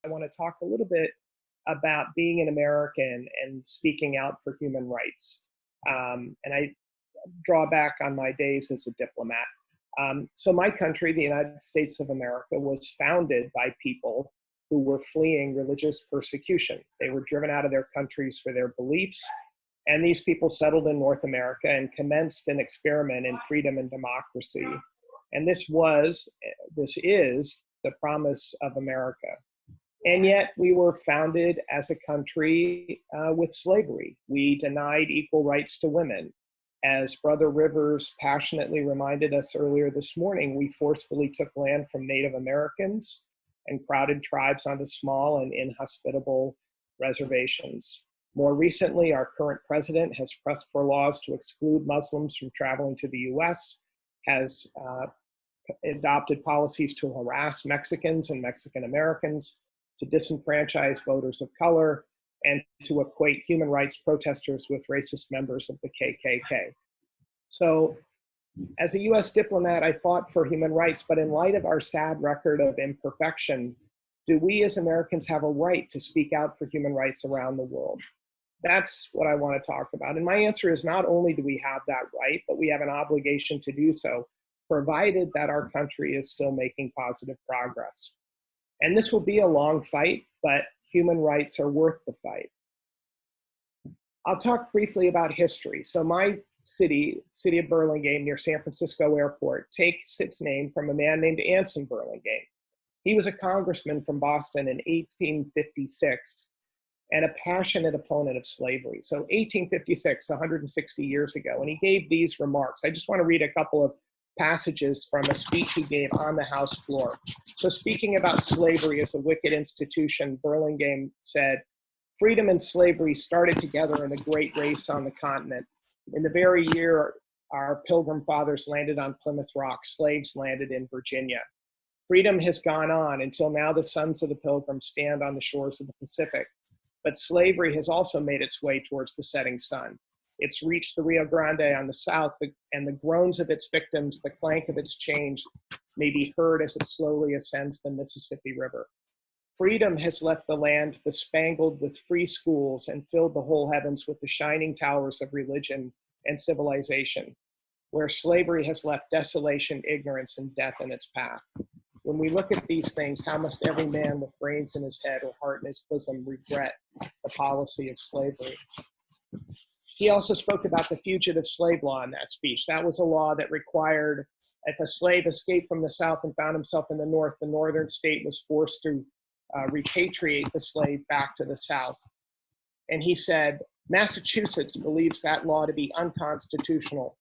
I want to talk a little bit about being an American and speaking out for human rights. And I draw back on my days as a diplomat. So my country, the United States of America, was founded by people who were fleeing religious persecution. They were driven out of their countries for their beliefs. And these people settled in North America and commenced an experiment in freedom and democracy. And this is the promise of America. And yet we were founded as a country with slavery. We denied equal rights to women. As Brother Rivers passionately reminded us earlier this morning, we forcefully took land from Native Americans and crowded tribes onto small and inhospitable reservations. More recently, our current president has pressed for laws to exclude Muslims from traveling to the US, has adopted policies to harass Mexicans and Mexican Americans, to disenfranchise voters of color, and to equate human rights protesters with racist members of the KKK. So as a US diplomat, I fought for human rights, but in light of our sad record of imperfection, do we as Americans have a right to speak out for human rights around the world? That's what I want to talk about. And my answer is not only do we have that right, but we have an obligation to do so, provided that our country is still making positive progress. And this will be a long fight, but human rights are worth the fight. I'll talk briefly about history. So my city of Burlingame near San Francisco Airport, takes its name from a man named Anson Burlingame. He was a congressman from Boston in 1856 and a passionate opponent of slavery. So 1856, 160 years ago, and he gave these remarks. I just want to read a couple of passages from a speech he gave on the House floor. So speaking about slavery as a wicked institution, Burlingame said, "Freedom and slavery started together in the great race on the continent. In the very year our pilgrim fathers landed on Plymouth Rock, slaves landed in Virginia. Freedom has gone on until now the sons of the pilgrims stand on the shores of the Pacific. But slavery has also made its way towards the setting sun. It's reached the Rio Grande on the south, and the groans of its victims, the clank of its chains may be heard as it slowly ascends the Mississippi River. Freedom has left the land bespangled with free schools and filled the whole heavens with the shining towers of religion and civilization, where slavery has left desolation, ignorance, and death in its path. When we look at these things, how must every man with brains in his head or heart in his bosom regret the policy of slavery?" He also spoke about the fugitive slave law in that speech. That was a law that required, if a slave escaped from the South and found himself in the North, the northern state was forced to repatriate the slave back to the South. And he said, "Massachusetts believes that law to be unconstitutional,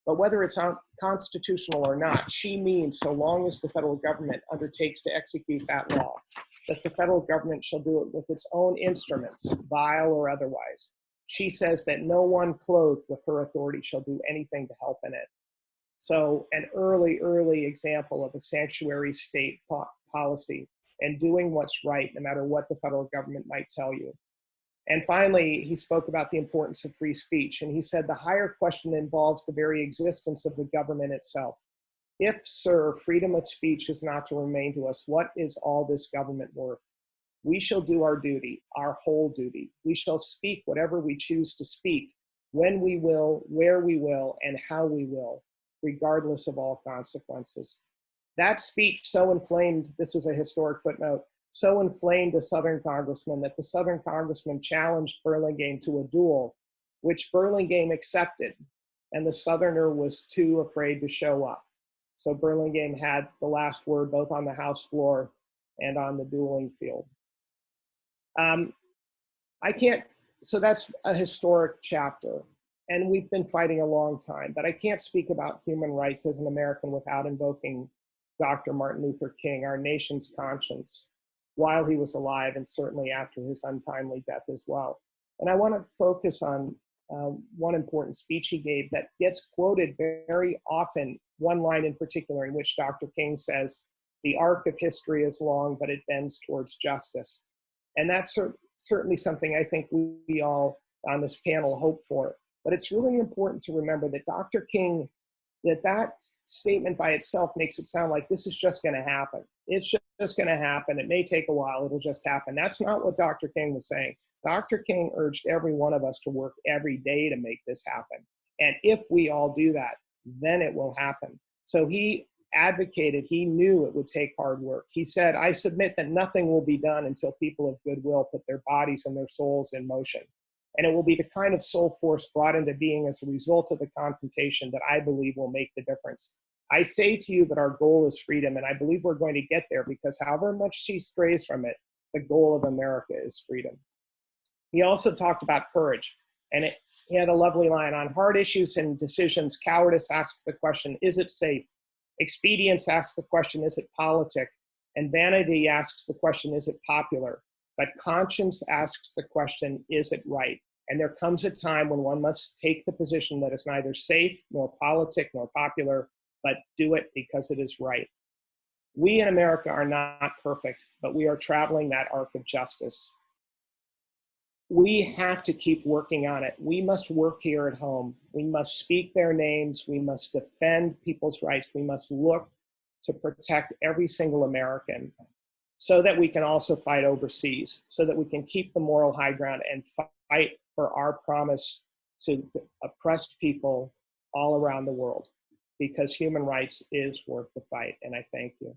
but whether it's unconstitutional or not, she means so long as the federal government undertakes to execute that law, that the federal government shall do it with its own instruments, vile or otherwise. She says that no one clothed with her authority shall do anything to help in it." So an early example of a sanctuary state policy and doing what's right, no matter what the federal government might tell you. And finally, he spoke about the importance of free speech. And he said, "The higher question involves the very existence of the government itself. If, sir, freedom of speech is not to remain to us, what is all this government worth? We shall do our duty, our whole duty. We shall speak whatever we choose to speak, when we will, where we will, and how we will, regardless of all consequences." That speech so inflamed, this is a historic footnote, so inflamed a Southern congressman that the Southern congressman challenged Burlingame to a duel, which Burlingame accepted, and the Southerner was too afraid to show up. So Burlingame had the last word both on the House floor and on the dueling field. So that's a historic chapter, and we've been fighting a long time, but I can't speak about human rights as an American without invoking Dr. Martin Luther King, our nation's conscience, while he was alive and certainly after his untimely death as well. And I want to focus on one important speech he gave that gets quoted very often, one line in particular in which Dr. King says, "The arc of history is long, but it bends towards justice." And that's certainly something I think we all on this panel hope for. But it's really important to remember that Dr. King, that statement by itself makes it sound like this is just going to happen. It's just going to happen. It may take a while. It'll just happen. That's not what Dr. King was saying. Dr. King urged every one of us to work every day to make this happen. And if we all do that, then it will happen. So he advocated, he knew it would take hard work. He said, I submit that nothing will be done until people of goodwill put their bodies and their souls in motion. And it will be the kind of soul force brought into being as a result of the confrontation that I believe will make the difference. I say to you that our goal is freedom, and I believe we're going to get there because however much she strays from it, the goal of America is freedom. He also talked about courage, and he had a lovely line on hard issues and decisions. Cowardice asks the question, is it safe? Expedience asks the question, is it politic? And vanity asks the question, is it popular? But conscience asks the question, is it right? And there comes a time when one must take the position that is neither safe, nor politic, nor popular, but do it because it is right. We in America are not perfect, but we are traveling that arc of justice. We have to keep working on it. We must work here at home. We must speak their names. We must defend people's rights. We must look to protect every single American so that we can also fight overseas, so that we can keep the moral high ground and fight for our promise to oppressed people all around the world, because human rights is worth the fight. And I thank you.